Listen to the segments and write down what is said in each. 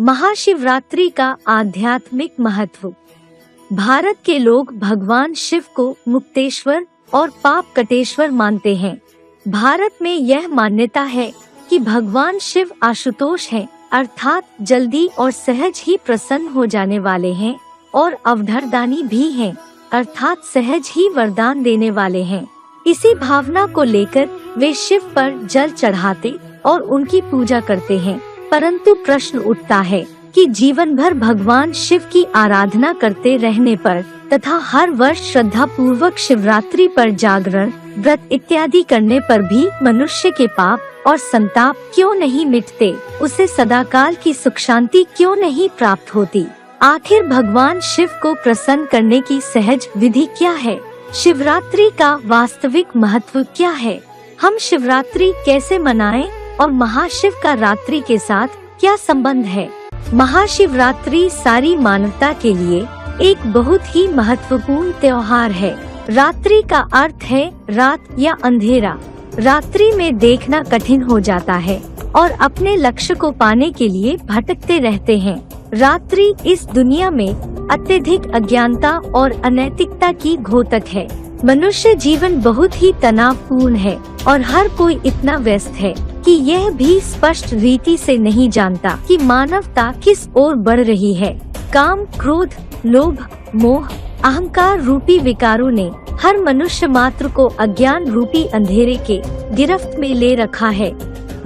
महाशिवरात्रि का आध्यात्मिक महत्व। भारत के लोग भगवान शिव को मुक्तेश्वर और पाप कटेश्वर मानते हैं। भारत में यह मान्यता है कि भगवान शिव आशुतोष हैं, अर्थात जल्दी और सहज ही प्रसन्न हो जाने वाले हैं, और अवधरदानी भी हैं, अर्थात सहज ही वरदान देने वाले हैं। इसी भावना को लेकर वे शिव पर जल चढ़ाते और उनकी पूजा करते हैं। परंतु प्रश्न उठता है कि जीवन भर भगवान शिव की आराधना करते रहने पर तथा हर वर्ष श्रद्धा पूर्वक शिवरात्रि पर जागरण, व्रत इत्यादि करने पर भी मनुष्य के पाप और संताप क्यों नहीं मिटते? उसे सदाकाल की सुख शांति क्यों नहीं प्राप्त होती? आखिर भगवान शिव को प्रसन्न करने की सहज विधि क्या है? शिवरात्रि का वास्तविक महत्व क्या है? हम शिवरात्रि कैसे मनाएं और महाशिव का रात्रि के साथ क्या संबंध है? महाशिवरात्रि सारी मानवता के लिए एक बहुत ही महत्वपूर्ण त्योहार है। रात्रि का अर्थ है रात या अंधेरा। रात्रि में देखना कठिन हो जाता है और अपने लक्ष्य को पाने के लिए भटकते रहते हैं। रात्रि इस दुनिया में अत्यधिक अज्ञानता और अनैतिकता की घोतक है। मनुष्य जीवन बहुत ही तनावपूर्ण है और हर कोई इतना व्यस्त है कि यह भी स्पष्ट रीति से नहीं जानता कि मानवता किस ओर बढ़ रही है। काम, क्रोध, लोभ, मोह, अहंकार रूपी विकारों ने हर मनुष्य मात्र को अज्ञान रूपी अंधेरे के गिरफ्त में ले रखा है।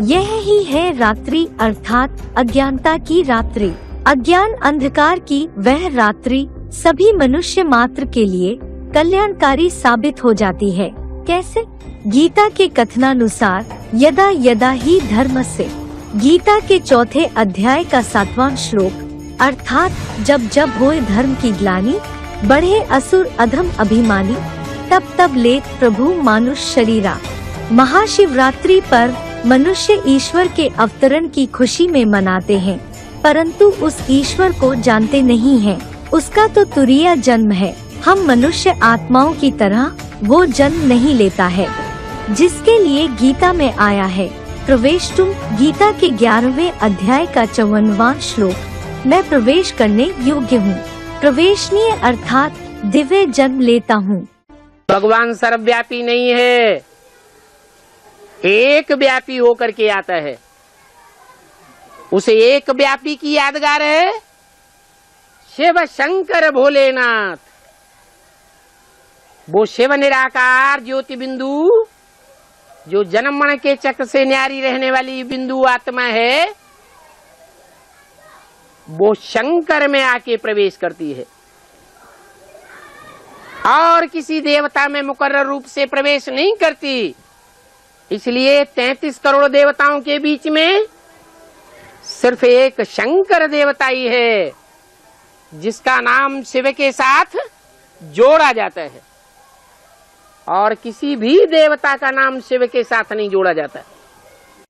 यह ही है रात्रि, अर्थात अज्ञानता की रात्रि। अज्ञान अंधकार की वह रात्रि सभी मनुष्य मात्र के लिए कल्याणकारी साबित हो जाती है। कैसे? गीता के कथनानुसार यदा यदा ही धर्मस्य, गीता के चौथे अध्याय का 7वां श्लोक, अर्थात जब जब होए धर्म की ग्लानि, बढ़े असुर अधम अभिमानी, तब तब लेत प्रभु मानुष शरीरा। महाशिवरात्रि पर मनुष्य ईश्वर के अवतरण की खुशी में मनाते हैं, परंतु उस ईश्वर को जानते नहीं हैं। उसका तो तुरीय जन्म है। हम मनुष्य आत्माओं की तरह वो जन्म नहीं लेता है जिसके लिए गीता में आया है। प्रवेष्टुम, गीता के 11वें अध्याय का 54वां श्लोक, मैं प्रवेश करने योग्य हूँ। प्रवेशनीय अर्थात दिव्य जन्म लेता हूँ। भगवान सर्वव्यापी नहीं है, एक व्यापी होकर के आता है। उसे एक व्यापी की यादगार है शिव शंकर भोलेनाथ। वो शिव निराकार ज्योति बिंदु, जो जन्म मरण के चक्र से न्यारी रहने वाली बिंदु आत्मा है, वो शंकर में आके प्रवेश करती है और किसी देवता में मुकर्रर रूप से प्रवेश नहीं करती। इसलिए 33 करोड़ देवताओं के बीच में सिर्फ एक शंकर देवता ही है जिसका नाम शिव के साथ जोड़ा जाता है, और किसी भी देवता का नाम शिव के साथ नहीं जोड़ा जाता।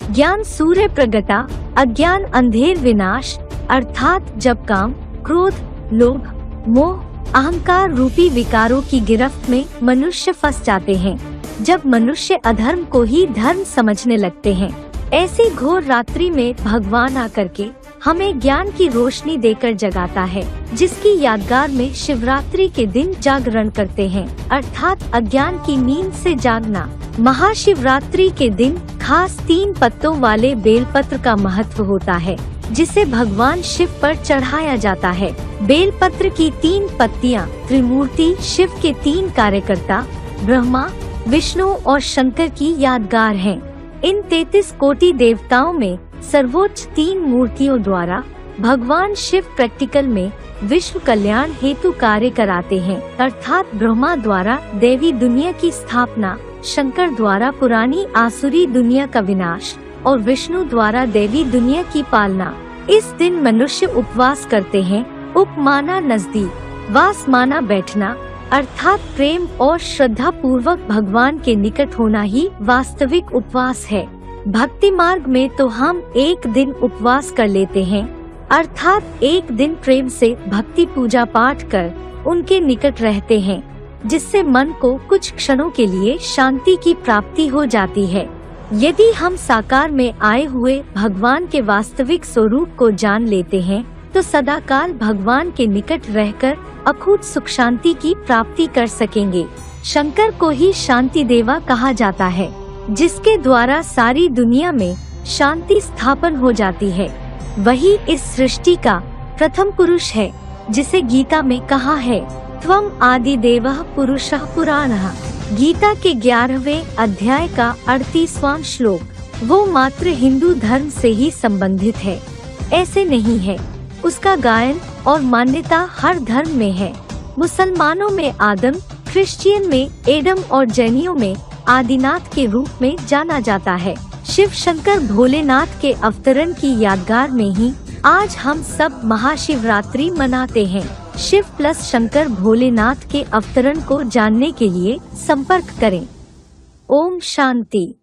ज्ञान सूर्य प्रगटा, अज्ञान अंधेर विनाश, अर्थात जब काम, क्रोध, लोभ, मोह, अहंकार रूपी विकारों की गिरफ्त में मनुष्य फंस जाते हैं, जब मनुष्य अधर्म को ही धर्म समझने लगते हैं, ऐसी घोर रात्रि में भगवान आकर के हमें ज्ञान की रोशनी देकर जगाता है, जिसकी यादगार में शिवरात्रि के दिन जागरण करते हैं, अर्थात अज्ञान की नींद से जागना। महाशिवरात्रि के दिन खास 3 पत्तों वाले बेलपत्र का महत्व होता है, जिसे भगवान शिव पर चढ़ाया जाता है। बेलपत्र की 3 पत्तियां त्रिमूर्ति शिव के 3 कार्यकर्ता ब्रह्मा, विष्णु और शंकर की यादगार हैं। इन 33 कोटि देवताओं में सर्वोच्च 3 मूर्तियों द्वारा भगवान शिव प्रैक्टिकल में विश्व कल्याण हेतु कार्य कराते हैं, अर्थात ब्रह्मा द्वारा दैवी दुनिया की स्थापना, शंकर द्वारा पुरानी आसुरी दुनिया का विनाश और विष्णु द्वारा दैवी दुनिया की पालना। इस दिन मनुष्य उपवास करते हैं। उप माना नजदीक, वास माना बैठना, अर्थात प्रेम और श्रद्धा पूर्वक भगवान के निकट होना ही वास्तविक उपवास है। भक्ति मार्ग में तो हम एक दिन उपवास कर लेते हैं, अर्थात एक दिन प्रेम से भक्ति पूजा पाठ कर उनके निकट रहते हैं, जिससे मन को कुछ क्षणों के लिए शांति की प्राप्ति हो जाती है। यदि हम साकार में आए हुए भगवान के वास्तविक स्वरूप को जान लेते हैं तो सदाकाल भगवान के निकट रहकर अखूट सुख शांति की प्राप्ति कर सकेंगे। शंकर को ही शांति देवा कहा जाता है, जिसके द्वारा सारी दुनिया में शांति स्थापन हो जाती है। वही इस सृष्टि का प्रथम पुरुष है, जिसे गीता में कहा है, त्वम आदि देवः पुरुषः पुराणः। गीता के 11वें अध्याय का 38वां श्लोक। वो मात्र हिंदू धर्म से ही संबंधित है, ऐसे नहीं है। उसका गायन और मान्यता हर धर्म में है। मुसलमानों में आदम, क्रिश्चियन में एडम और जैनियों में आदिनाथ के रूप में जाना जाता है। शिव शंकर भोलेनाथ के अवतरण की यादगार में ही आज हम सब महाशिवरात्रि मनाते हैं। शिव प्लस शंकर भोलेनाथ के अवतरण को जानने के लिए संपर्क करें। ओम शांति।